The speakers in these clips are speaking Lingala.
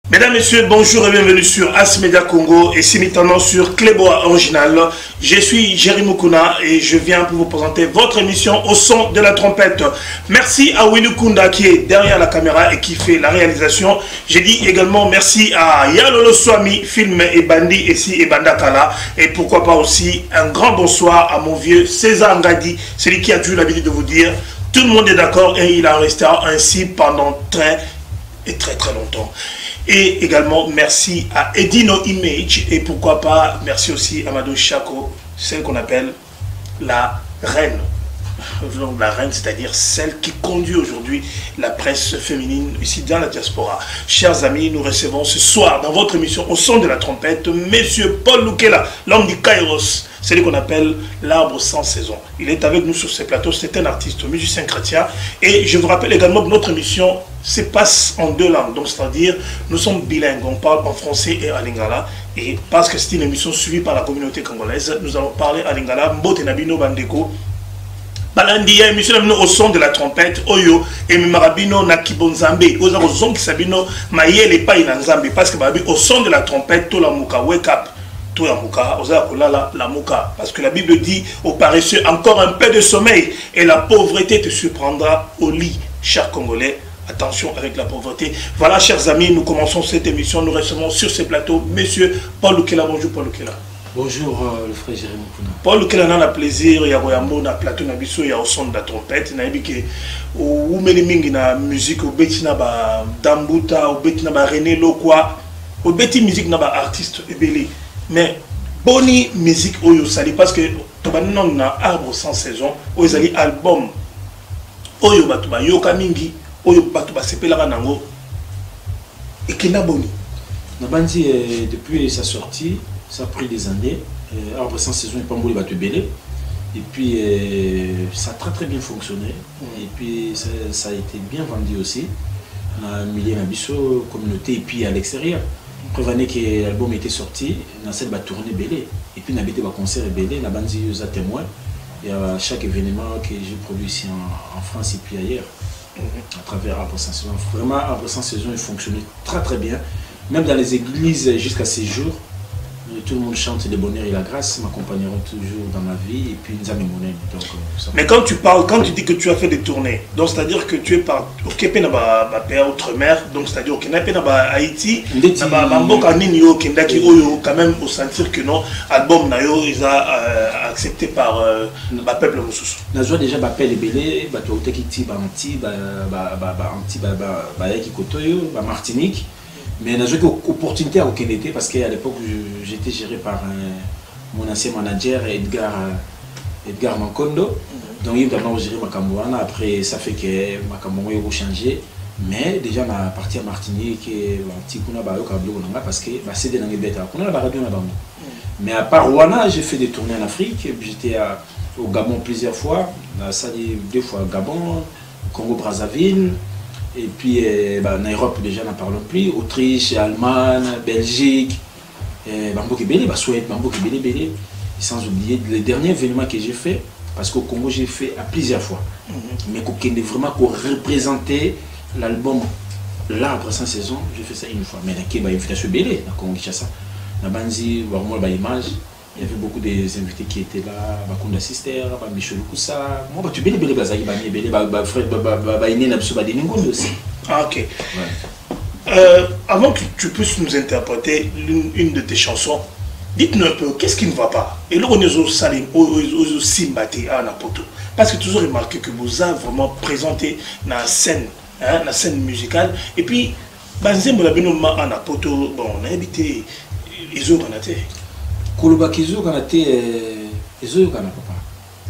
Mesdames, Messieurs, bonjour et bienvenue sur As Media Congo et simultanément sur Clébois Original. Je suis Jerry Mukuna et je viens pour vous présenter votre émission au son de la trompette. Merci à Winnie Kunda qui est derrière la caméra et qui fait la réalisation. Je dis également merci à Yalolo Swami, film et Bandi ici et Bandakala. Et pourquoi pas aussi un grand bonsoir à mon vieux César Ngadi, celui qui a toujours l'habitude de vous dire tout le monde est d'accord et il en restera ainsi pendant très longtemps. Et également merci à Edino Image et pourquoi pas merci aussi à Mado Chako, celle qu'on appelle la reine. La reine, c'est-à-dire celle qui conduit aujourd'hui la presse féminine ici dans la diaspora. Chers amis, nous recevons ce soir dans votre émission au son de la trompette Monsieur Paul Lukela, l'homme du Kairos, celui qu'on appelle l'arbre sans saison. Il est avec nous sur ce plateau, c'est un artiste musicien chrétien. Et je vous rappelle également que notre émission se passe en deux langues, donc c'est-à-dire nous sommes bilingues, on parle en français et en lingala. Et parce que c'est une émission suivie par la communauté congolaise, nous allons parler en lingala, Mbote Nabino Bandeko. Balandia, émission au son de la trompette, Oyo, et Marabino Nakibonzambe, aux zon qui sabino, Mayele pas inanzambe, parce que au son de la trompette, tout la mouka, wake up, tout la mouka, la mouka, parce que la Bible dit aux paresseux, encore un peu de sommeil, et la pauvreté te surprendra au lit, chers Congolais. Attention avec la pauvreté. Voilà, chers amis, nous commençons cette émission. Nous recevons sur ce plateau Monsieur Paul Lukela. Bonjour, Paul Lukela. Bonjour, le frère Jérémy Kouna. Paul Lukela, on a plaisir. Il y a un plateau, il y a au son de la trompette. Il y a une musique, il y a Dambuta, il y a René Lokwa, il y a musique, il y a artiste. Mais bonne musique, parce que tu as un arbre sans saison, il y a un album. Il y a un oyo bato basepelaka nango ekenda boni na bandi depuis sa sortie ça a pris des années arbre sans saison et pas mboli bato belé et puis ça a très bien fonctionné et puis ça a été bien vendu aussi na milieu na biso communauté et puis à l'extérieur preuve année que l'album était sorti na cette ba tourner belé et puis na bité ba concert belé na bandi aux témoins et à chaque événement que j'ai produit ici en France et puis ailleurs à travers Arbre sans saison. Vraiment, Arbre sans saison, il fonctionnait très bien. Même dans les églises, jusqu'à ces jours, tout le monde chante le bonheur et la grâce m'accompagneront toujours dans ma vie et puis nous amènerons. Mais quand tu parles, quand tu dis que tu as fait des tournées, donc c'est-à-dire que tu es par au Québec, outre-mer, donc c'est-à-dire au Québec, Haïti, quand même au sentir que non, album nayo ils a accepté par ma peuple Moussous. Na joie déjà bappel et belé, ba to tekiti ba anti yaki kotoyo, ba Martinique. Mais j'ai eu l'opportunité au Kennedy parce qu'à l'époque j'étais géré par mon ancien manager Edgar Mankondo. Donc il m'a géré Makamouana. Après ça fait que Makamouana a changé. Mais déjà on a parti à Martinique et parce que c'est des langues bêta. Mais à part Rwanda, j'ai fait des tournées en Afrique. J'étais au Gabon plusieurs fois. Ça dit 2 fois au Gabon, Congo Brazzaville. Et puis en Europe déjà n'en parlons plus, Autriche, Allemagne, Belgique, Suède, sans oublier les derniers événements que j'ai fait, parce qu'au Congo j'ai fait à plusieurs fois, mais qu'on est vraiment représenter l'album L'Arbre sans saison, j'ai fait ça une fois, mais il y a une invitation belé, dans Congo Kinshasa, dans Banzi, vraiment l'image. Il y avait beaucoup des invités qui étaient là, Bakunda Sister, Michel Koussa. Moi, tu belé bazaki aussi. Ah, ok. Avant que tu puisses nous interpréter une de tes chansons, dites-nous un peu, qu'est-ce qui ne va pas? Et là, on est au Salim, au Simbati, à Napoto. Parce que toujours remarqué que vous avez vraiment présenté la scène musicale. Et puis, Banzem Bolabino à Napoto, bon, on a habité les autres en Koloba kizo kana te ezo kana papa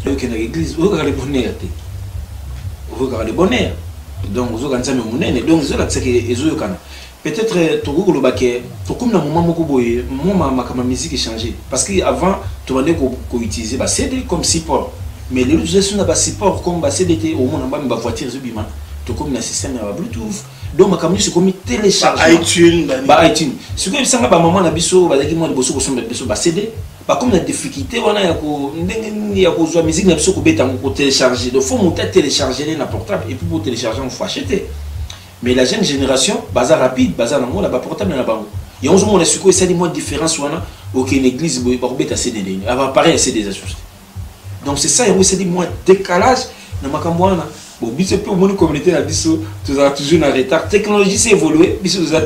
yo kena église o ka le bonheur te o ka le bonheur donc ozo kanza me munene donc zo la tseke ezo kana peut-être to koloba ke to comme na moment moko boye moi ma musique changé parce que avant to bande ko utiliser ba CD comme support mais les gestion na ba support comme ba CD te au monde ba voiture zo bima to comme na système na Bluetooth. Donc ma caméra c'est comme téléchargement iTunes iTunes ce que ça ba maman na biso ba ki mo boso ko somba biso ba CD ba comme la difficulté wana ya ko ndenge ya ko zo musique na biso ko beta ko télécharger donc faut monter télécharger na portable et puis pour télécharger on faut acheter Mais la jeune génération, bazar rapide, bazar dans la portable dans la banque. Il y a un jour, on a su quoi, ça dit moins de différence, aucune église, il y a assez de lignes. Pareil, assez des ajustés. Donc c'est ça, il y a moins décalage dans ma campagne. Bon, c'est pour mon communauté, là, tu as toujours un retard. La technologie s'est évoluée, tu as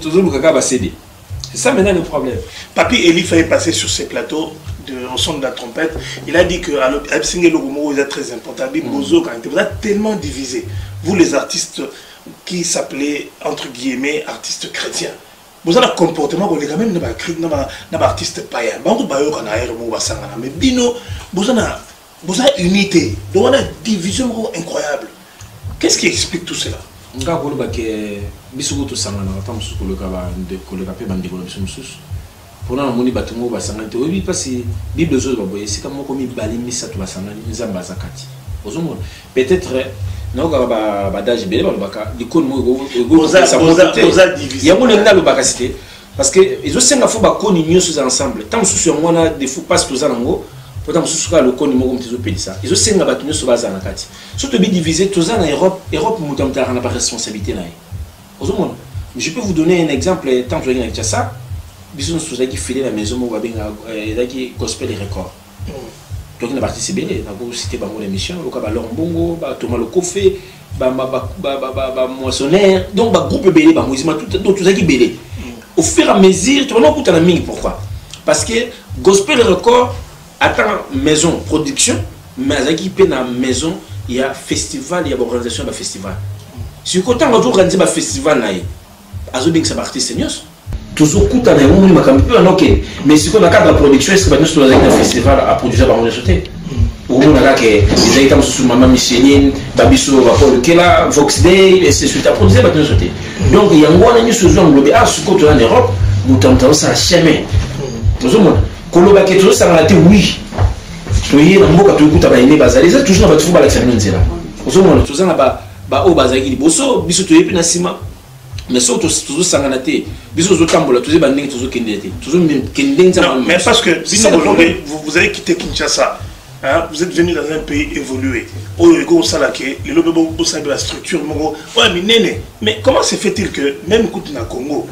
toujours le caca va céder. C'est ça maintenant le problème. Papi Eli fallait passer sur ces plateaux au son de la trompette. Il a dit que Absingé Logomo est très important. Bozo, vous êtes tellement divisé. Vous les artistes qui s'appelaient entre guillemets artistes chrétiens. Vous avez un comportement vous les même dans artiste païen. Mais bino, vous avez une unité, donc on a une division incroyable. Qu'est-ce qui explique tout cela? Peut-être parce que ils ont 5 fois ensemble. Tant que on a des fous passe tous en pourtant le coni ils ont 5 battus sur base en kati. Surtout bien divisé tous en Europe n'a pas responsabilité là. Je peux vous donner un exemple tant que je ça. Bisous sur qui filait la maison où qui gospel les records. Donc il a participé, il a cité l'émission, le cas Lombongo, Thomas le Kofé, Moissonnaire, donc groupe Bélé, tout ça qui Bélé. Au fur et à mesure, tu vois, on a mis pourquoi? Parce que gospel record attend maison production, mais à qui dans la maison, il y a festival, il y a organisation de festival. Si vous avez organisé un festival, vous avez un artiste senior. Toujours coûte à un moment ok, mais si on a cadre de production, est-ce que nous avons un festival à produire par mon sauté? Au moment là que les items sur maman Micheline, Babiso, Paul Kela, Vox Day, et c'est suite à produire par mon sauté. Donc il y a un mois sur zone globale, ah ce côté en Europe, nous tentons ça jamais. Tout le monde, quand on va que tout ça a oui. Soyez dans beaucoup de coûte à bailler bazar, ça toujours dans votre football avec Fernandez là. Tout le monde, tout ça n'a pas au bazar qui bosso, biso tu es plus nassima. Mais surtout toujours sanganaté biso zotambola toujours banding toujours kendete toujours kendeng. Non mais parce que vous avez quitté Kinshasa, hein, vous êtes venu dans un pays évolué au ego salake le lobo la structure mais comment se fait-il que même écoute na Congo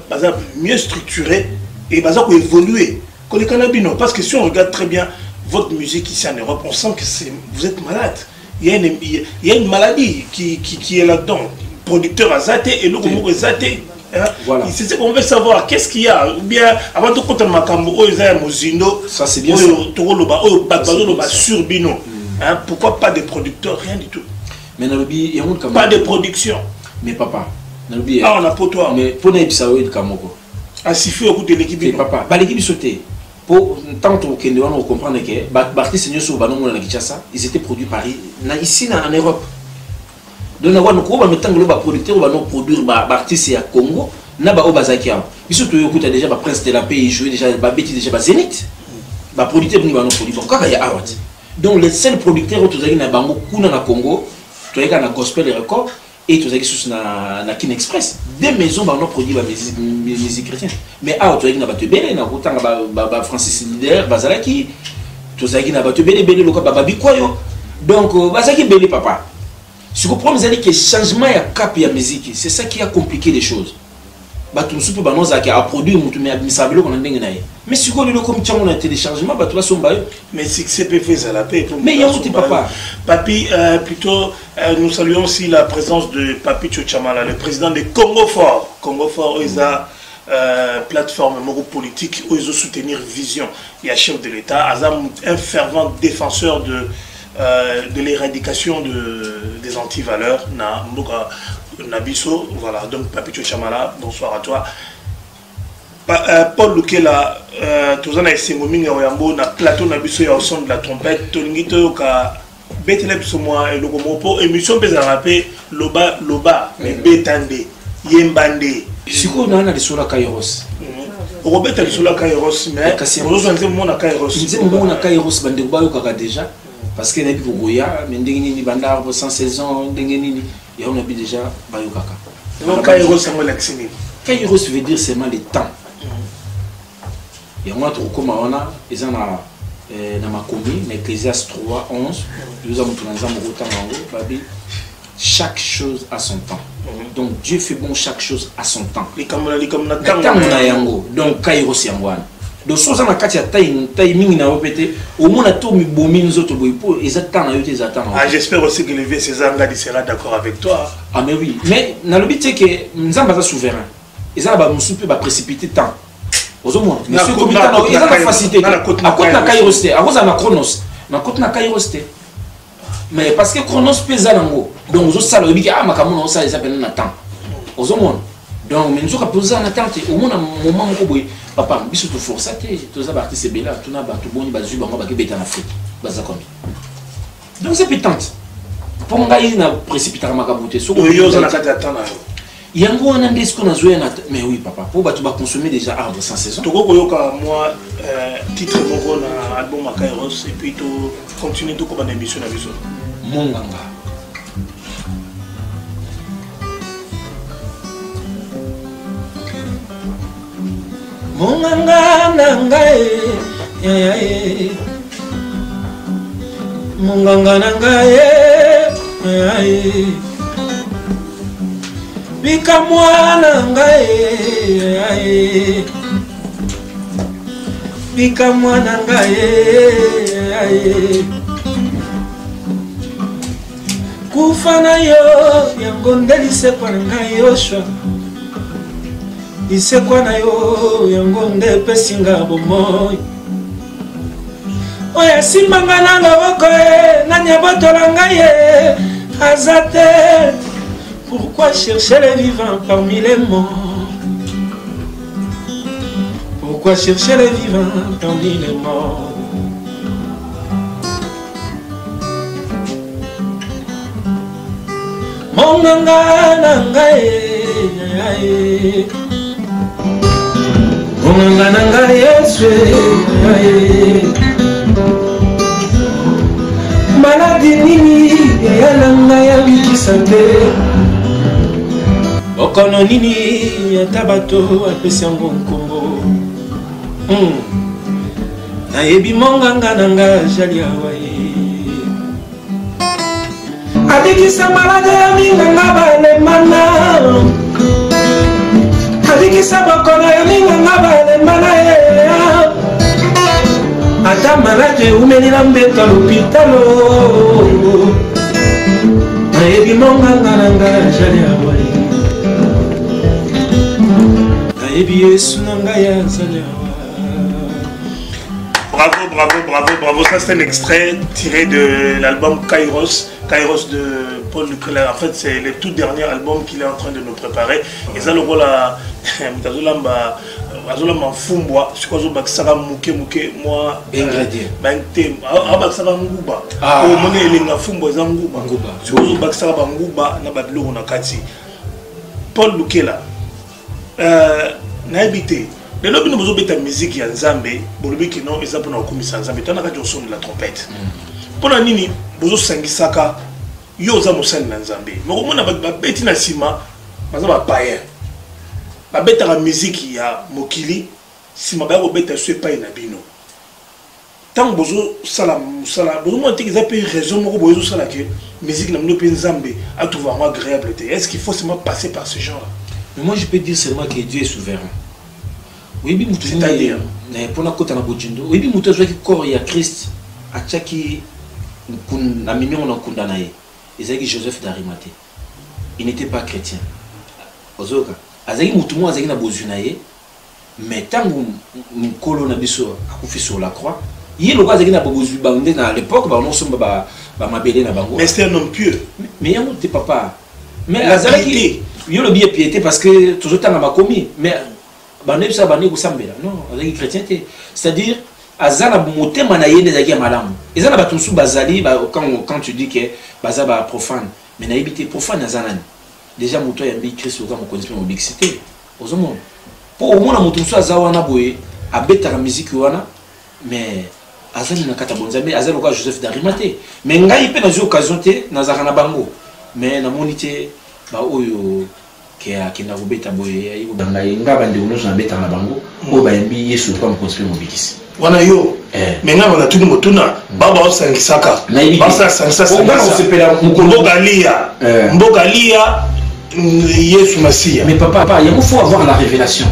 bazar mieux structuré et bazar pour évoluer que les cannabino? Parce que si on regarde très bien votre musique ici en Europe, on sent que vous êtes malade. Il y a une maladie qui est là-dedans. Producteur à Zaté et le groupe Zaté. Voilà. C'est ce qu'on veut savoir. Qu'est-ce qu'il y a? Ou bien, avant de compter Makambo, ça c'est bien. Sur Bino. Pourquoi pas de producteurs? Rien du tout. Mais pas de production. Mais papa, on a pour toi. Mais pour les Kamoko. Ah, si fait au coup de l'équipe. Papa, l'équipe sauté. Pour tant que on comprend que l'artiste Seigneur sur Banon ils étaient produits par ici en Europe. Donc on va mettre un producteur, on va produire artiste à Congo, na ba obazakia. Biso to yokuta déjà ba Prince de la Paix jouer déjà ba Betty déjà ba Zénith. Ba producteur ni ba non produire. Pourquoi il y a awat? Donc les seuls producteurs to zaki na bango kuna na Congo, to yaka na gospel record et to zaki sous na Kin Express. Des maisons ba non produire ba musique chrétienne. Mais awat to yaki na ba te belé na kutanga ba Francis Leader, ba Zalaki. To zaki na ba te belé loka ba Bikoyo. Donc ba zaki belé papa. Ce que problème c'est que le changement de cap et de musique, c'est ça qui a compliqué les choses. Tout le monde a produit mais si on a comme un téléchargement, mais si c'est fait ça la paix. Mais il y a un papa. Papi, plutôt, nous saluons aussi la présence de Papi Tchochamala, le président de Congo Fort. Congo Fort, ils ont plateforme politique où ils ont soutenir Vision. Il y a chef de l'État, un fervent défenseur de l'éradication des antivaleurs na Mboka Nabiso. Voilà, donc Papi Tchochamala, bonsoir à toi. Paul Lukela, Tozana Essengominga Oyambo, na plateau Nabiso ya au son de la trompette, Tolingito ka Betelep Somoa et Logomopo, émission Bezarapé, Loba, mais Betande, Yembande. Si on a des sola Kairos. Robert a des sola Kairos, mais on a mon Kairos. Il dit mon Kairos, Bandebayo Kaka déjà. Parce que nous Goya, mais nous bandar pour 116 ans, nous avons déjà Bayokaka. Donc Kairos, c'est moi l'accès. Kairos veut dire seulement le temps. Et moi, comme on a, ils ont dans ma commune, Ecclésiaste 3, 11, nous avons tout dans un chaque chose a son temps. Donc Dieu fait bon chaque chose à son temps. Donc Kairos Yangwan. Donc sans en katia taille mingi na opété au moins à tout mi bomi nous autres boipo exactement na yote exactement. Ah j'espère aussi que le vieux César Ngadi sera d'accord avec toi. Ah mais oui, mais na le but c'est que Nzamba est souverain. Et ça va nous souper va précipiter temps. Aux hommes, monsieur comité ils ont la facilité. À côté na Kairos té, à cause na Chronos. Na côté na Kairos té. Mais parce que Chronos pèse nango. Donc aux autres ça le dit ah makamono ça ils appellent na temps. Aux hommes. Donc mais nous avons posé en attente au moins un moment où boy papa biso to forçaté tous les artistes c'est bela tout na ba tout boni ba zu bango ba ke beta en Afrique baza comme donc c'est pétante pour ngai na précipiter makaboté so yo za na kati attendre yango wana ndesko na zoya na mais oui papa pour ba tu ba consommer déjà arbre sans saison to ko yoka moi titre moko na album Kairos et puis to continuer to ko ba émission na biso monganga Monganga nangae, monganga nangae, bika mwana nangae, bika mwana nangae, kufana yo yango ndelise kwa nangae yoshwa. Isekwa na yo yango nde pesinga bomoy oya simbanga na loboko na nyabotola ngai azate. Pourquoi chercher les vivants parmi les morts? Pourquoi chercher les vivants parmi les morts? Monganga nangae Monganga Yesu maladi nini yalanga ya wikisande okono nini yatabato apesi yango nkombo nayebi monganga nanga jali awaye abikisa maladi ya minganga balemana Adikisa bakona ya minga bale manae ata malade umenila mbeta l'hôpitalo nayebi monganga nanga jali awai nayebi Yesu nanga ya zali Bravo, bravo, bravo, bravo. Ça c'est un extrait tiré de l'album Kairos de Paul Leclerc. En fait, c'est le tout dernier album qu'il est en train de nous préparer. Et ça, le rôle à Azolamba Fumbwa, je crois que Baksara Mouké, moi. Ingrédient. Baksara Ngouba. Au moment où il y a Fumbwa, Zangouba. Je crois que Baksara Ngouba, n'a pas de l'eau, Paul Leclerc. N'a habité. Les lobbies nous ont mis la musique en Zambé, pour le qui non, ils ont commis ça en Zambé. Tu as un son de la trompette. Pendant nini, vous avez sangi saka, yo za mosan en Zambé. Mais au moins, on a bêti na sima, mais on a païen. On bêta la musique ya mokili, si ma bête bêta sur païen na bino. Tant que vous salam, vous avez qu'ils appellent raison, vous avez ça que musique n'a pas de Zambé, à tout vraiment agréable. Est-ce qu'il faut seulement passer par ce genre-là? Mais moi, je peux dire seulement que Dieu est souverain. Oui, c'est-à-dire pour la côte à Bojindo, oui, mais mutu qui corps il y a Christ, à Tchaki, na mimi on a condamné. Ezaki Joseph d'Arimathée. Il n'était pas chrétien. Ozoka, azaki mutu mo azaki na bozunaye, mais tant que mukolo na biso akufi sur la croix, il le azaki na bozu bande na l'époque ba non somba ba mabele na bango. Mais c'est un homme pieux. Mais yango t'es papa. Mais azaki il le billet piété parce que toujours tant ma commis, mais non, avec chrétienté. C'est-à-dire, Azana motema na yende zaki malamu. Ezana batunsu bazali quand tu dis que bazaba profane, mais na habité profane azana. Déjà moto ya mbi Christ oka mo connaître mo bixité. Ozomo. Pour au moins motunsu azawana boye, abeta la musique wana, mais azali na kata bonzambe, azali oka Joseph d'Arimathée. Mais ngai pe na zo occasion te na zakana bango. Mais na monité ba oyo qui n'a pas été aboyé, il a été abandonné dans la bango, ou bien il est comme construit mon bikis. Wana yo, maintenant on a tout le monde tourna, baba on s'en saka, baba s'en saka, Mbogalia, Yesu Massia. Mais papa, il faut avoir la révélation.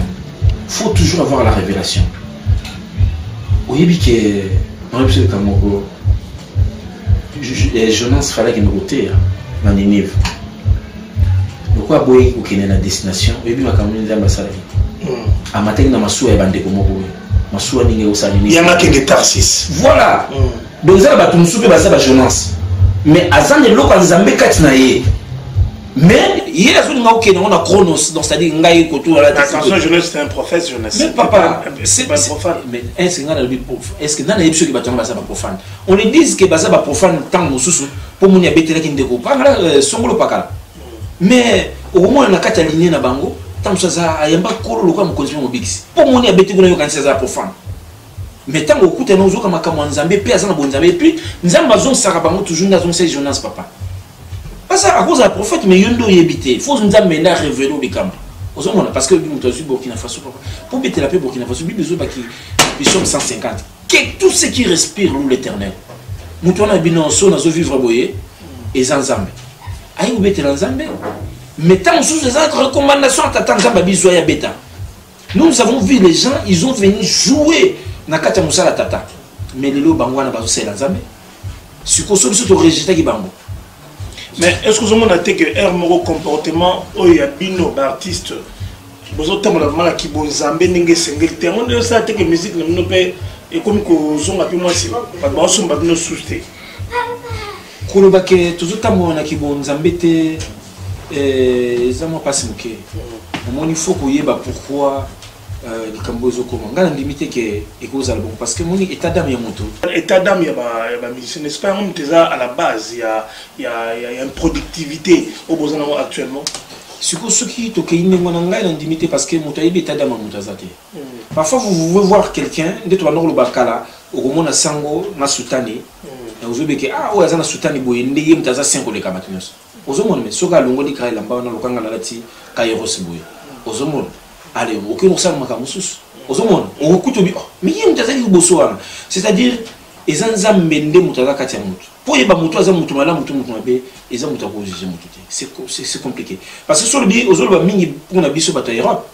Il faut toujours avoir la révélation. Oui, que dans l'épisode de Kamogo, Jonas fallait qu'il me route dans Ninive. Pourquoi boy ou qu'il est la destination et puis ma caméra est l'ambassade. À matin dans ma soie et bande comme moi. Ma soie n'est au salini. Il y en a qui est Tarsis. Voilà. Donc ça va tout nous souper basa ba Jonas. Mais azan de l'eau quand Zambé katnaye. Mais il y a une autre on a Chronos donc c'est-à-dire ngai ko tout la. Attention, Jonas c'est un prophète, Jonas. Mais papa, c'est pas profane. Mais est-ce que dans les choses qui battent basa ba profane. On les dit que basa ba profane tant mususu pour munya betela ki ndeko. Pas là songolo pakala. Mais au moins na kata ligne na bango tant ça ayamba kolo lokwa mukonzi mo bigisi. Pour munya betela yo kan ça profane. Mais tant au côté nous comme comme Nzambe pe azana bon Nzambe et puis Nzambe bazon sarabango toujours dans ces Jonas papa. Pas ça à cause d'un prophète mais yondo yebité. Faut Nzambe na révéler le camp. Parce que nous sommes Burkina Faso pour bêter la paix Burkina Faso besoin qui Psaume 150. Tout ce qui respire loue l'Éternel. Nous on a bien so nazo vivre boyer et Nzambe. Aïe ou bêter Nzambe. Mais tant sous ces recommandations t'attends Nzambe biso ya bêta. Nous avons vu les gens, ils ont venu jouer nakata musala tata mais lelo bangwana bazo sela Nzambe siko so biso to rejeter ki bango. Mais est-ce que vous avez que un moro comportement où il y a bino d'artistes vous avez vraiment la qui bon Nzambe ninge sengel terme on ça que musique ne peut et comme que zonga pi moi si pas bon son babino souster koloba ke tozotambo na ki bon Nzambe te ezamo passe muke on il faut koyeba pourquoi les Cambozo comment on a limité que écoute album parce que mon état d'âme yamoto état d'âme ya ba musicien n'est pas même déjà à la base il y a une productivité au besoin actuellement ce qui to kayine ngona ngai na limité parce que moto yebi état d'âme moto azate parfois vous pouvez voir quelqu'un de toi nord le bakala au komona sango na sutani et vous avez que ah ouais azana sutani boye ndeye mtaza 5 le kabatinos ozomona mais soka longo di kraila mba na lokanga na lati kairos boye ozomona. Allez, aucun ça m'a camussus. Aux hommes, on écoute bien. Mais il y a un tas de bossoir. C'est-à-dire, les ensembles mendent mutaza katia mutu. Pour y avoir mutaza mutu mala mutu mutu mabe, les hommes mutaza juger mutu. C'est compliqué. Parce que sur le billet, aux autres mingi pour na biso bato Europe,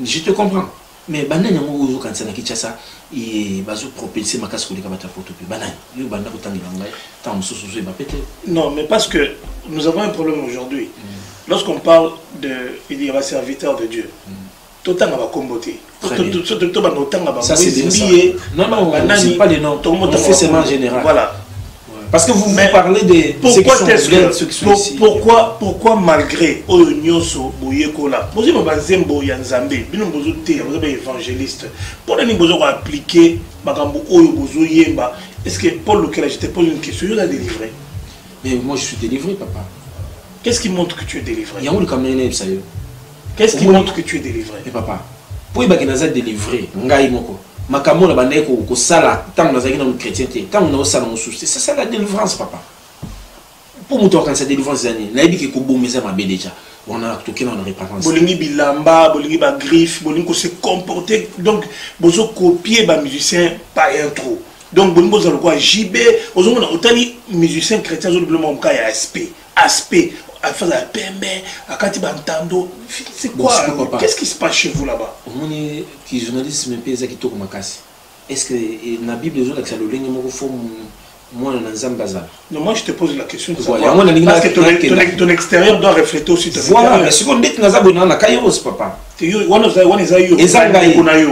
je te comprends. Mais banane yango ozo quand ça na kichasa, et bazo propulser ma casse koleka bata photo pe banane. Yo banda ko tangi bangai, tant mususu zo ba pété. Non, mais parce que nous avons un problème aujourd'hui. Lorsqu'on parle de il y a un serviteur de Dieu. Tout le temps va comboter. Ça c'est des non, c'est pas les noms. On fait seulement en général. Voilà. Parce que vous parlez des pourquoi malgré Oyonyoso Boyekola, vous avez Bazembo Yanzambe, vous avez évangéliste, pour les gens appliquer Bagambo Oyobozo Yemba, est-ce que Paul lequel je te pose une question, il a délivré? Mais moi je suis délivré, papa. Qu'est-ce qui montre que tu es délivré? Il y a un caméra, ça y est. Qu'est-ce qui montre que tu es délivré? Et papa, pour y avoir délivré, ngai moko. Makamo na bande ko sala tant na zakina chrétienté, tant na osala mo souci. C'est ça la délivrance papa. Pour muto quand ça délivrance zani, na yebi ko bomeza ma déjà. On a toqué dans la repentance. Bolingi bilamba, bolingi ba griffe, bolingi ko se comporter donc bozo copier ba musicien pas un trop. Donc bolingo za quoi JB, ozo na otali musicien chrétien zo double ka ya aspect à faire la PMB, à Katiba Ntando. C'est quoi? Qu'est-ce qui se passe chez vous là-bas? On est qui journaliste mais pas qui tourne ma casse. Est-ce que la Bible les autres que ça le ligne moi faut moi dans Zambaza? Non, moi je te pose la question de savoir. Parce que ton extérieur doit refléter aussi ton intérieur. Voilà, mais ce qu'on dit que nous avons dans la Kairos papa. One is a you.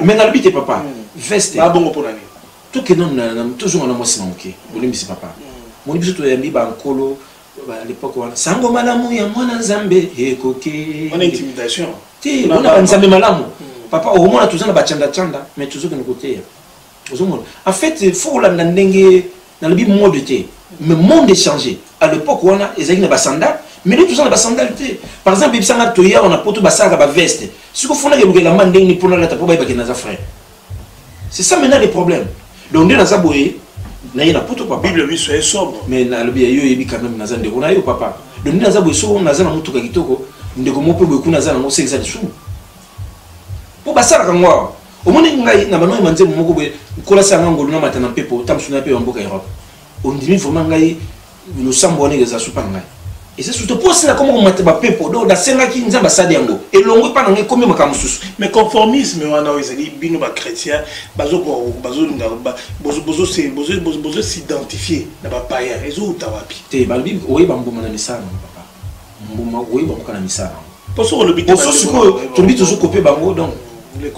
Mais dans le but papa. Veste. Ah bon pour l'année. Tout que non toujours on a moi c'est manqué. Bolim c'est papa. Mon but surtout yambi ba nkolo à l'époque sango malamu ya mwana Nzambe ekoke. On a intimidation. Ti on a Nzambe malamu. Papa au moins tous on a bachanda chanda mais toujours que nous côté. En fait il faut la ndenge dans le Bible monde était mais monde est changé. À l'époque on a ezaki na basanda mais nous tous on a basanda. Par exemple il sanga toya on a poto basanga ba veste. Ce qu'on fona ke la mandenge ni pour la tapo ba ki na za frère. C'est ça maintenant le problème. Donc on a za boye na ina poto papa. Bible lui soyez sobre. Mais na le bien yo yebi quand même na za ndeko na yo papa. Donc na za boye so na za na mutu ka kitoko ndeko mo pe boye kuna za na mo sekisa disu. Po basala ka ngwa. Au moins ngai na bano manze moko boye kola sa ngolo na matana pepo tamsuna pe mboka Europe. On dit vraiment ngai le sambo ne za supa ngai. Et c'est surtout pour cela comment on m'a tapé pour donc la scène qui nous a passé yango et longue pas dans comme makam susu mais conformisme wana ezali bino ba chrétien bazo s'identifier na ba païen ezo utawapi te ba bible oye ba mboma na misala papa mboma oye ba kana misala parce que le but to bit toujours copier bango donc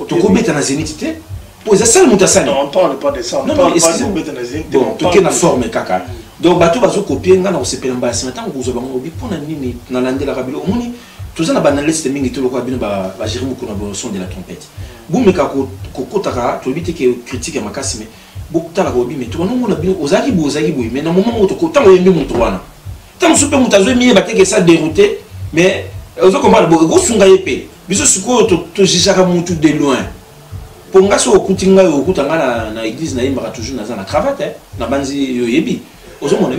to kobeta na zénité pour ça seul mutasani non on parle pas de ça on parle pas de kobeta na zénité bon to ke na forme kaka donc bato bazo copier nga na osepela mbasi matango kuzo bango bi pona nini na landela kabilo omoni toza na banaliste mingi to lokwa bino ba Jérémy Mukuna ba son de la trompette bumeka ko kotaka to bite ke critique ya makasi mais bokutala ko bi mais to no mona bino ozaki boy mais na moment to ko tango yembi mutu wana tango super mutazo mi bateke ça dérouté mais ozo komba bo sunga yepe biso siko to jijaka mutu de loin pour nga so okutinga yo okutanga na église na yemba toujours na na cravate na banzi yo yebi.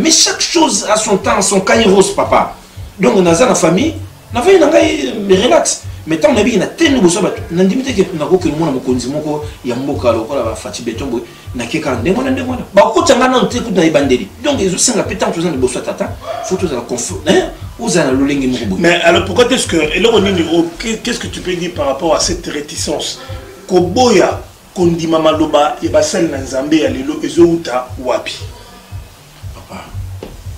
Mais chaque chose a son temps, son kairos, papa. Donc, on a la famille, on a mais relax. Mais tant qu'on a bien tel nouveau sabat, on a dit que on a que le monde a beaucoup il y a beaucoup de fatigué béton, na keka ndemona. Bah, quand on a un truc dans les bandeli. Donc, ils ont 5 pétants, tous les bossons tata, faut tous la confort. Vous avez le lingue moko. Mais alors, pourquoi est-ce que, et là, on dit, qu'est-ce que tu peux dire par rapport à cette réticence? Koboya, kondi mama loba, et basel na Nzambe, alelo, ezouta, wapi?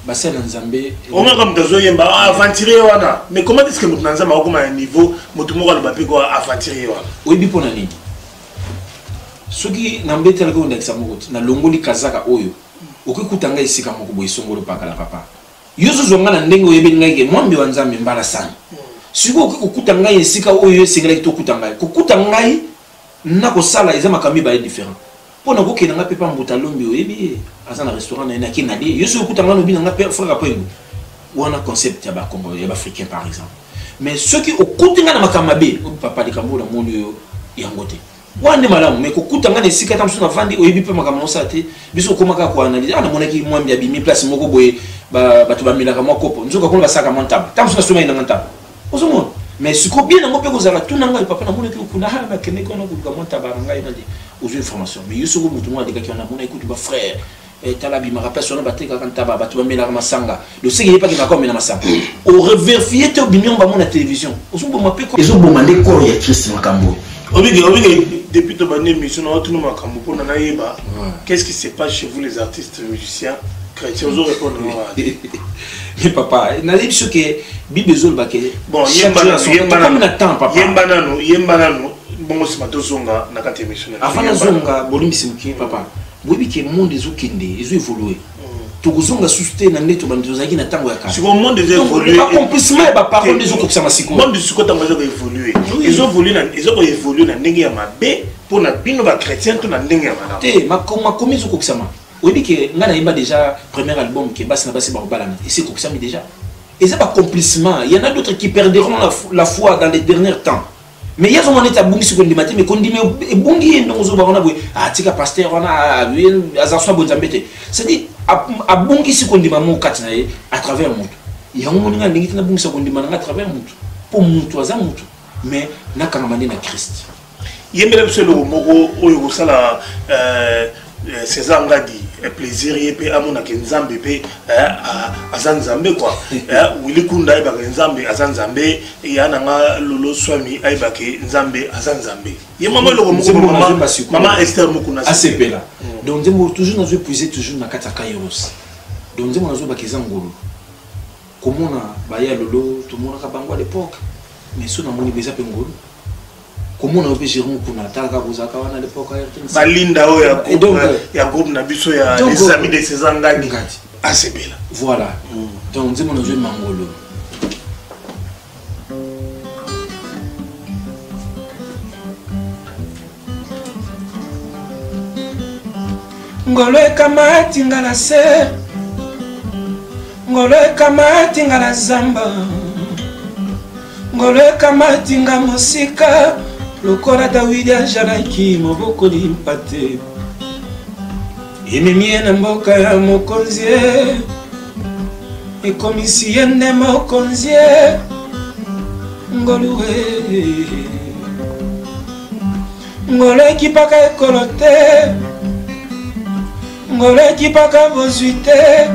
Basel Nzambe on a comme des yemba aventurer wana mais comment est-ce que mutu Nzambe akoma un niveau mutu moko alobapé quoi aventurer wana oui bi pona nini soki na mbetela ko ndakisa moko na longoli kazaka oyo okikutanga isika moko boy songolo pakala papa yozo zonga na ndenge oyebe ngake mwambe wa Nzambe mbala sana siko okikutanga isika oyo singela kitokutanga kokutanga na ko sala eza makambi ba différent pona ko kenanga pepa mbuta lombi oyebi azana restaurant na kina di yo so kutanga no binanga pe frère apengo wana concept ya ba Congo ya ba africain par exemple mais ceux qui okutinga na makamabe papa de kambo na mondo yo yangote wande malamu mais kokutanga na sika tamso na vandi oyebi pe makambo sate biso komaka ko analyser ana monaki mwambi ya bimi place moko boye ba to ba milaka makopo nzoka ko ba saka montable tamso na soma ina montable ozomo mais ce ko bien ngo pe ko zala tunanga papa na monaki kuna ha na kene ko na ko montable ngai na di aux informations mais yo soko mutu mwa de qui on a mon écoute ba frère et talabi ma rappelle sur batté quand taba batu ba mela masanga le sait pas qui na comme na masanga au revérifier te opinion ba mon la télévision ozo bo mape ko ezo bo mande ko ya Christ makambo obi depuis to bane mission na tout makambo pour na yeba qu'est-ce qui se passe chez vous les artistes musiciens chrétiens ozo répondre et papa na dit ce que bibezol ba ke bon yemba na temps papa yemba nanu bon c'est ma zonga na kati mission avant zonga bolimbisi muki papa bobi ke monde ezokende ezo évoluer tokuzonga sustain na ndeto bandozaki na tango ya kala siko monde ezo évoluer accomplissement ba parole des okopisa masiko monde siko tango ezo évoluer ezo évoluer na ndenge ya mabe pour na bino ba chrétien to na ndenge ya mana te makomi ezo kopisa ma obi ke ngana yeba déjà premier album ke basi na basi ba balana et c'est kopisa mi déjà et ça ba accomplissement il y en a d'autres qui perdront la foi dans les derniers temps. Mais il y a un état bungi sur le matin, mais quand on dit mais bungi non zo ba on a boy ah tika pasteur on a azaswa bonzambete c'est-à-dire a bungi si qu'on dit maman katina à travers le monde il y a un moment nga ndingi na bungi si qu'on dit maman à travers le monde pour mutu aza mutu mais na kanamande na Christ yembele selo moko oyo sala César Ngadi plaisir yepe amona ke Nzambe pe azanzambe quoi wili kunda iba ke Nzambe azanzambe yana nga lolo swami aiba ke Nzambe azanzambe ye mama loko mama Esther Mukuna asepela donc ndemo toujours nous puiser toujours na kata kairos donc ndemo nazo ba kezangolo komona ba ya lolo tout monde ka bango à l'époque mais so na moni beza pe ngolo comment on peut gérer pour Nataka Bozaka à l'époque Balinda ya groupe na biso ya les amis de César Ngadi assez belle voilà donc on dit mon jeu mangolo ngolo kamati ngala se ngolo kamati ngala zamba ngolo kamati ngamusika lokola Dawidi ajalaki moboko limpate ememie na mboka ya mokonzi ekomisi ye nde mokonzi ngoluwe ngolo ekipaka ekolo te ngolo ekipaka bozwi te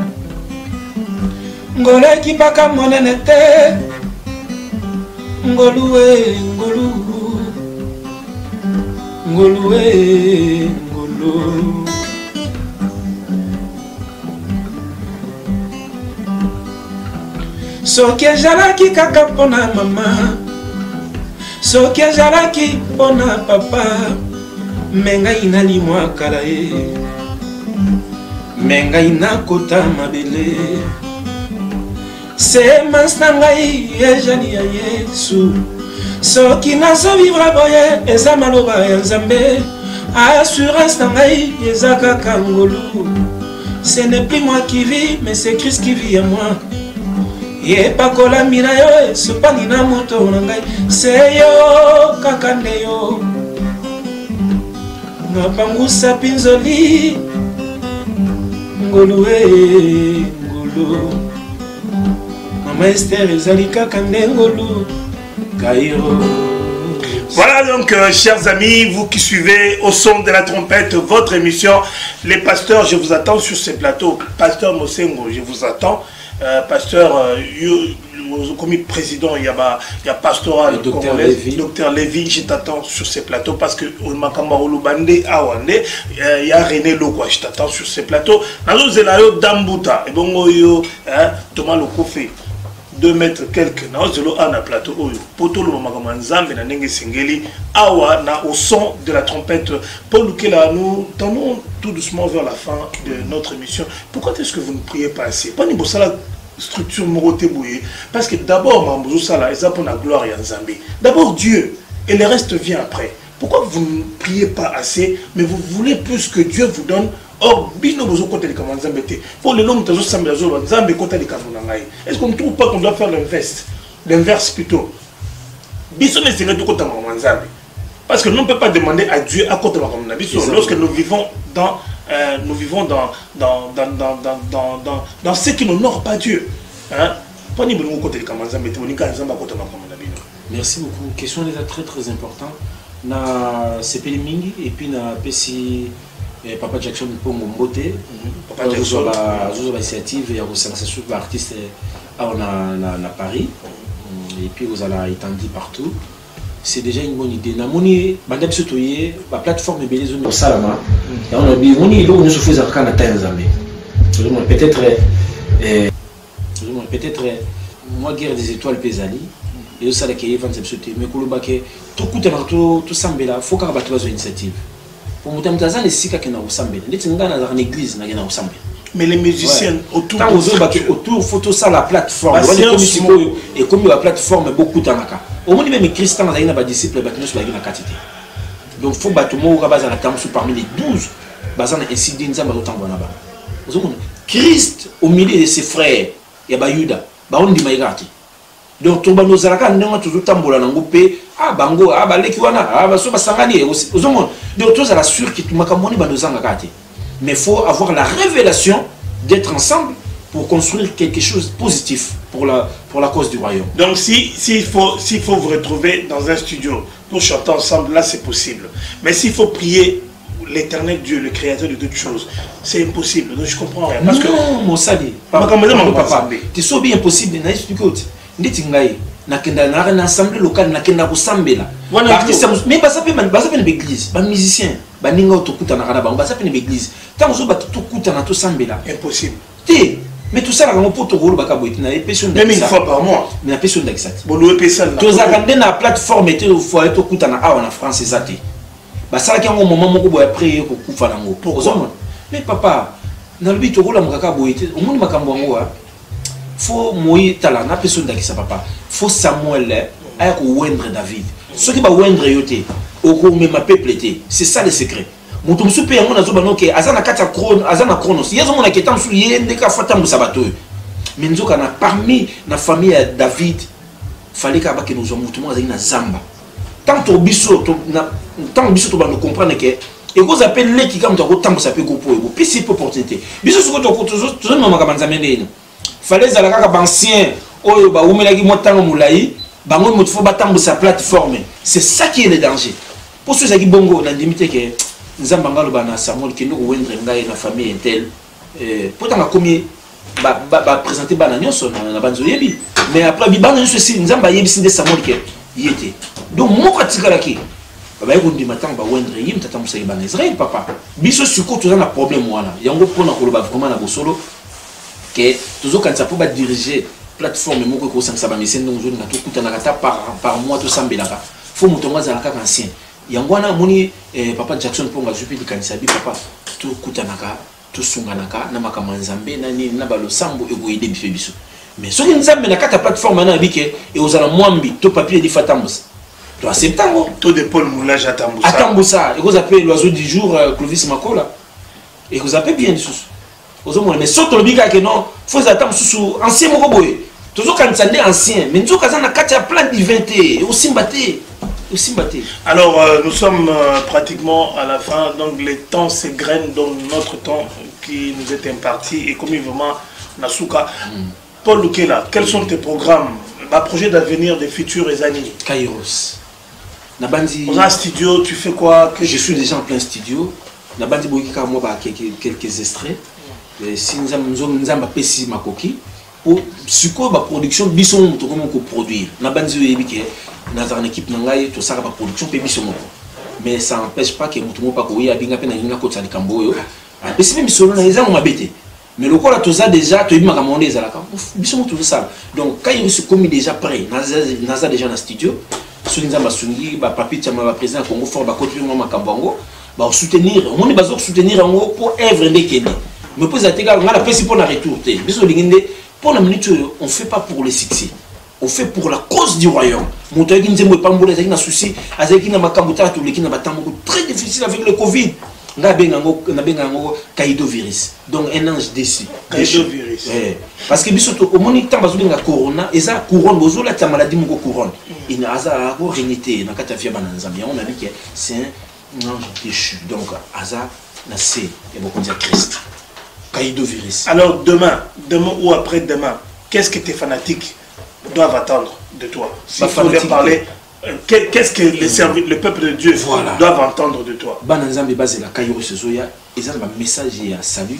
ngole kipaka monene te ngoluwe ngolu ngoluwe ngolu soki ezalaki kaka mpona mama soki ezalaki mpona papa me ngai nalimwa kala ye me ngai nakota mabele semence na ngai ezali ya Yesu soki nazovivre boye eza maloba ya Nzambe assurance na ngai eza kaka ngolu ce n'est plus moi qui vis mais c'est Christ qui vit en moi ye pakola mina yo esopani na moto na ngai se yo kaka nde yo napangusa pinzoli ngolu ngolu mama Esther ezali kaka nde ngolu Cairo. Voilà donc, chers amis, vous qui suivez au son de la trompette votre émission, les pasteurs, je vous attends sur ces plateaux. Pasteur Mosengo, je vous attends. Pasteur, comme président, il y a pastoral, docteur Lévy, je t'attends sur ces plateaux parce que il y a René Lokwa, je t'attends sur ces plateaux. Dambuta, et bon, Thomas Lokofé. 2 mètres quelques na ozelo ana plateau oyo potolo makama nzambe na ndenge singeli awa na au son de la trompette Paul Lukela. Nous tendons tout doucement vers la fin de notre émission. Pourquoi est-ce que vous ne priez pas assez? Pas ni bosala structure moroté bouillé parce que d'abord mambozo sala eza pour la gloire ya Nzambe. D'abord Dieu et le reste vient après. Pourquoi vous ne priez pas assez mais vous voulez plus que Dieu vous donne? Or, bino bozo kote li kama Nzambe te. Pour les longs tazo sambe zo Nzambe kote li kama ngai. Est-ce qu'on ne trouve pas qu'on doit faire l'inverse plutôt? Biso ne sera du kote kama Nzambe. Parce que nous ne peut pas demander à Dieu à kote kama na biso lorsque nous vivons dans dans ce qui n'honore pas Dieu. Hein? Pas ni bongo kote li kama Nzambe te, bonika Nzamba kote kama na bino. Merci beaucoup. Question est très très important. Na sepeli mingi et puis na pesi Papa Jackson pour mon beauté, Papa Jackson a initiative et a sensation pour l'artiste à Paris et puis vous allez étendre partout. C'est déjà une bonne idée. Namoni bandab sotoyer la plateforme est belle zone au Salama. Et on a dit moni là on se fait à Canada Nzambe. Peut-être moi guerre des étoiles pesali et ça la qui est 27 sauter mais koloba ke tout coûte tout sambela faut qu'à battre initiative. Pour moi, mais les musiciens autour autour photo ça la plateforme et comme la plateforme beaucoup tanaka au moins même Christian a une disciple donc faut battre parmi les 12 bazana incident nzamba Christ au milieu de ses frères ya bayuda ba on di maigati donc to bano zalaka ndenge toujours tambola nango pe bango baleki wana baso basangani ozomona donc tous à la sûr que makamoni banozanga kati mais faut avoir la révélation d'être ensemble pour construire quelque chose de positif pour la cause du royaume. Donc s'il faut vous retrouver dans un studio pour chanter ensemble, là c'est possible. Mais s'il faut prier l'éternel Dieu, le créateur de toutes choses, c'est impossible. Donc je comprends rien. Parce non, mon sali, papa, tu sais bien impossible, n'a expliqué autre. Nditingai, nakenda na assemblée locale nakenda kusambela. Mais basa pe l'église, ba musicien, ba ninga otokuta na kana ba basa pe l'église. Tant zo ba tokuta na to sambela. Impossible. Mais tout ça là on peut te rouler baka boiti na epession même une fois par mois. Mais la pession d'exat. Bolo epesal. To za kande na plateforme te faut to kuta na awa na France ezate. Ba sala ki ngo moment moko boya prier ko kufa nango. Pourquoi? Mais papa, na lobi to rouler mokaka boiti, o moni makambo ngo wa. Faut moyi tala na pession d'exat papa. Faut Samuel aya ko wendre David. Ce qui va wendre yote, o ko mema peuple te. C'est ça le secret. Mutu msupe yango na zoba noke azana kata chrono azana chronos yezo mona ketam su yende ka fata musabato menzoka na parmi na famille ya David fallait ka bake nous mutu mo azali na zamba tant biso to ba no comprendre que et vous appelle les qui comme to tant ça peut gopo et puis c'est opportunité biso soko to no maka banza mendeni fallait za la kaka ancien oyo ba umela ki motango mulai bango mutu fo batambu sa plateforme c'est ça qui est le danger pour ceux qui bongo na limite que Nzambangalo bana Samuel qui nous wendre ngai na famille intel pourtant a commis présenter bana nyonso na banzo yebi mais après bibana nyonso si nzamba yebi sinde samoli ke yete donc moko atikalaki ba yeko ndima tang ba wendre yim tata musa ibana Israël papa biso suko toza na problème wana yango pona ko loba vraiment na bosolo que toujours quand ça peut diriger plateforme moko ko sangisa ba mesen donc je na to kutana kata par mois to sambelaka faut mutonga za kaka ancien yango wana moni papa Jackson ponga jupi di kanisa bi papa to kutanaka to sunganaka na makama nzambe na ni na balo sambo ego ide bife biso mais soki nzambe na kata plateforme na bike e ozala mwambi to papier di fatambos to acceptango to de Paul Moulage atambusa et vous appelez l'oiseau du jour Clovis Makola et vous appelez bien sous ozomona mais soto le bika que non faut attendre sous ancien moko boye toujours quand ça est ancien mais nous quand na kata plein divinité aussi mbaté. Alors nous sommes pratiquement à la fin, donc les temps s'égrènent dans notre temps qui nous est imparti et comme vraiment Nasuka. Paul Lukela, quels sont tes programmes, projets d'avenir des futures années? Kairos. Nabandi. Dans un studio, tu fais quoi? Je suis déjà en plein studio. Nabandi Boukika moi quelques extraits. Si nous avons pessi makoki pour suko ba production bison to comment ko produire. Nabandi yebike. Dans une équipe nangai to saka ba production pe biso moko. Mais ça n'empêche pas que mutumo pa ko ya binga pe na ninga ko tsali kamboyo. Apesi même solo na eza mabete. Mais le corps to ça déjà to yima kamonde eza la biso mo tout ça. Donc quand il se commis déjà prêt, naza déjà dans studio, Solinza Masungi ba papi tama ba président Congo fort ba continuer mo makambango, ba soutenir, on est bazo soutenir en haut pour œuvre de Kenya. Mais pour ça téga ngala pesi pour la retour té. Biso linginde pour la minute on fait pas pour le succès. On fait pour la cause du royaume. Moutaki nzembo pambola ezaki na souci, azaki na makambuta to leki na batambo très difficile avec le Covid. Na bengango Kaido virus. Donc un ange déçu. Kaido virus. Parce que biso to omoni tamba zulinga corona, eza couronne bozola ta maladie moko couronne. Il a aza ko renité na kata fia bana nzambi. On a dit que c'est un ange déchu. Donc aza na c'est et beaucoup dire Christ. Kaido virus. Alors demain ou après-demain, qu'est-ce que tes fanatiques doivent attendre de toi? Si tu voulais parler, qu'est-ce que le peuple de Dieu doivent entendre de toi? Bananzambe basé la Kairos Soya, ils ont un message, il y a salut,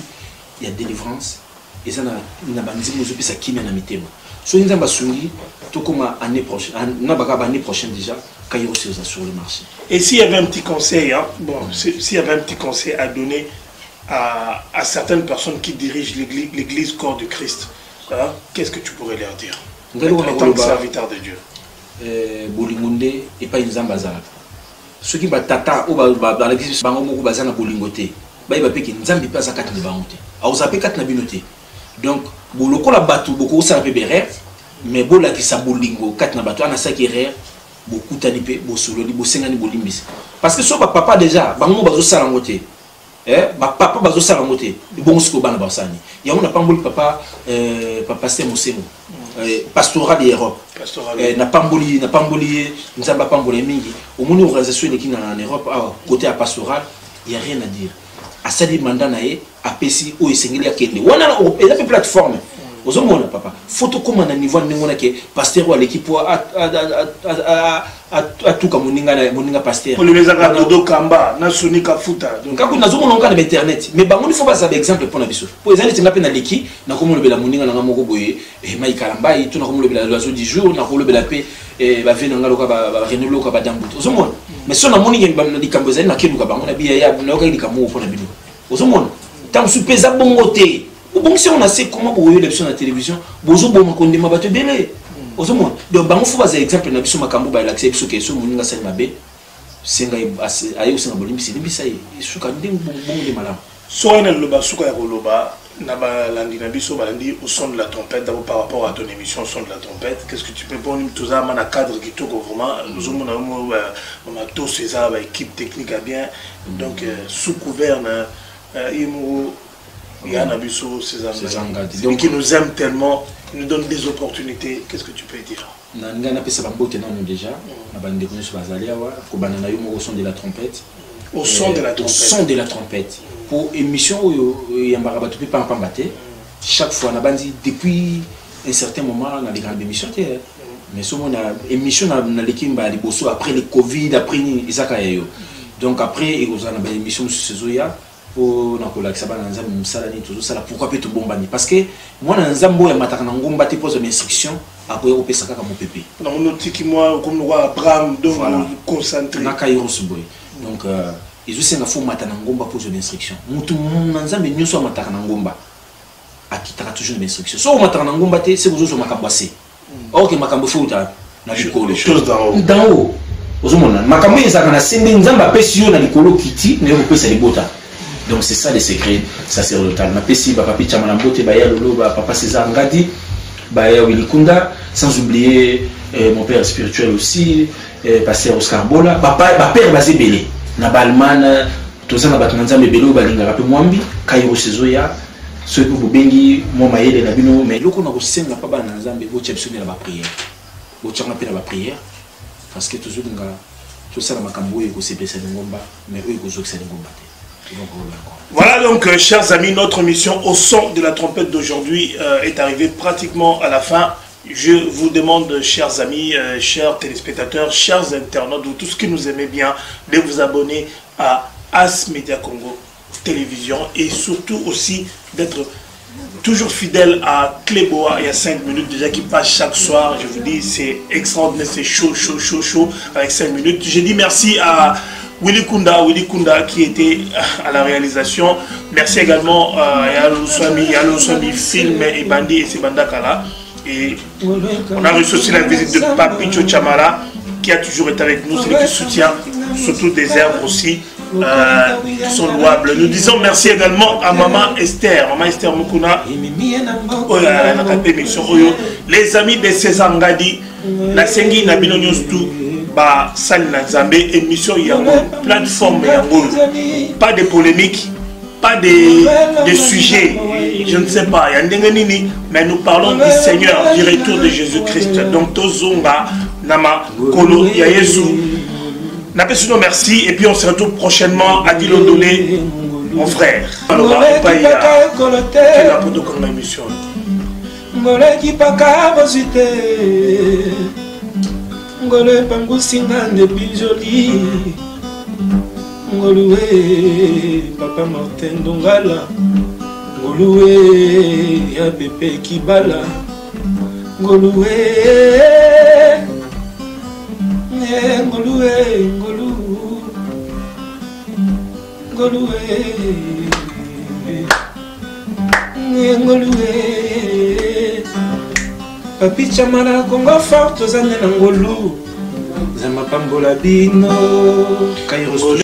il y a délivrance, ils ont un banzimo zopi sa kimia na mitema. So ils ont basungi, tout comme année prochaine, année prochaine déjà, Kairos est sur le marché. Et s'il y avait un petit conseil, hein, bon, s'il y avait un petit conseil à donner à certaines personnes qui dirigent l'église corps du Christ, hein, qu'est-ce que tu pourrais leur dire? En tant que serviteur de Dieu. Bolingonde et pas une zambazala. Ceux qui battent tata ou dans l'église bango bazana bolingote. Ba iba pe ki nzambi pa za kat na bangote. A ozape kat na binote. Donc boloko la batu boko sa pe berer mais bola ki sa bolingo kat na batu ana sa ki rer beaucoup tani pe bo solo li bo sengani bolimbis. Parce que so ba papa déjà bango bazo sala ngote. Ba papa bazo sala ngote. Bon siko bana basani. Ya on a pas mboli papa papa c'est Mosemo. Pastoral d'Europe. Na pamboli nzamba pamboli mingi. Au moins organisation qui en Europe côté à pastoral, il y a rien à dire. À ça dit mandat naé à PC ou esengeli ya kende. On a une plateforme. Ozomona papa. Photo comme na niveau ndengona ke pasteur wa l'équipe a tout comme moninga pasteur. Pour les aga dodo kamba na soni kafuta. Donc quand nous avons on internet mais bango il faut pas exemple pour na biso. Pour les années tinga pe na leki na komo lobela moninga na moko boye mai kalambai tout na komo lobela l'oiseau du jour na komo lobela pe ba vena ngaloka ba renouveler ka ba dambuto. Ozomona. Mais so na moninga ba na dikambo zali na keluka bango na biya ya na yoka dikambo pour na bino. Ozomona. Tant sous pesa bongote. Bon, si on a sait comment vous voyez l'émission à la télévision, vous avez bon qu'on démarre battre belé. Donc, bah, on faut voir exemple na biso makambo ba l'accès biso question moninga sa mabe. Senga ayo senga bolimbi c'est bisa yi. Suka ndeng bon de malam. So on a le ba suka ya loba na ba landi na biso ba landi au son de la trompette d'abord par rapport à ton émission son de la trompette. Qu'est-ce que tu peux pour nous tout ça man cadre qui toko vraiment nous on a tous ces équipe technique à bien donc sous couvert na il y a un abisso, ces amis qui nous aiment tellement, qui nous donnent des opportunités. Qu'est-ce que tu peux dire? Déjà, au son de la trompette. Au son de la trompette. Au son de la trompette. Pour émission, chaque fois, depuis un certain moment, on a des grandes émissions. Mais ce moment, émission après le Covid, après Isaka. Donc après, il y a une émission sur Soya. pour nakola que ça va dans nzambe musalani tout ça là pourquoi peut tout bombani parce que moi dans nzambo ya mataka na ngomba te pose instruction après au pesa kaka mon pépé na monoti ki moi comme roi Abraham donc concentré na kairos boy donc ils aussi na fo matana ngomba pose instruction mutu na nzambe nyonso mataka na ngomba akitaka toujours une instruction so mataka na ngomba te c'est bozo makabase ok makambo futa na likolo chose d'en haut ozomona makambo ezaka na sende nzamba pesi yo na likolo kiti na yo pesa libota. Donc c'est ça les secrets sacerdotal. Na pesi ba papi chama na mbote ba ya lolo ba papa César Ngadi ba ya Willy Kunda sans oublier mon père spirituel aussi pasteur Oscar Bola ba père basé belé na balman tout ça na batuna nzambe belo ba linga pe mwambi kairo sezoya ceux que vous bengi mo mayele na bino mais loko na ko senga pa ba na nzambe bo chepsoni na ba prière bo changa pe na ba prière parce que toujours nga tout ça na makambo ko sepesa ngomba mais eux ko zokisa ngomba te. Voilà donc chers amis, notre mission au son de la trompette d'aujourd'hui est arrivée pratiquement à la fin. Je vous demande chers amis, chers téléspectateurs, chers internautes, vous tous qui nous aimez bien, de vous abonner à As Media Congo Télévision et surtout aussi d'être toujours fidèle à Cléboa. Il y a 5 minutes déjà qui passe chaque soir. Je vous dis c'est extraordinaire, c'est chaud avec 5 minutes. Je dis merci à Willy Kunda qui était à la réalisation. Merci également à Yaloswami Film et Bandi et Sebandakala. Et on a reçu aussi la visite de Papicho Chamara qui a toujours été avec nous, celui qui soutient surtout des œuvres aussi qui sont louables. Nous disons merci également à Maman Esther Mukuna, les amis de César Ngadi, la Sengi Nabino Nyostou. Ba Salina Nzambe émission yango plateforme yango pas de polémique pas de sujets je ne sais pas nini mais nous parlons du Seigneur du retour de Jésus-Christ donc tozonga nama kolo ya Yesu napesino merci et puis on se retrouve prochainement à Dilondolé mon frère alors pas il y a quelle la photo comme émission ngoleki paka bosite ngolo pangusinga depuis joli ngoluwe papa Martin Dongala ngoluwe ya Pepe Kibala ngoluwe ngoluwe ngoluwe Papi Chamara Congo fort aux années ngolu Zama Pambola Bino Kairos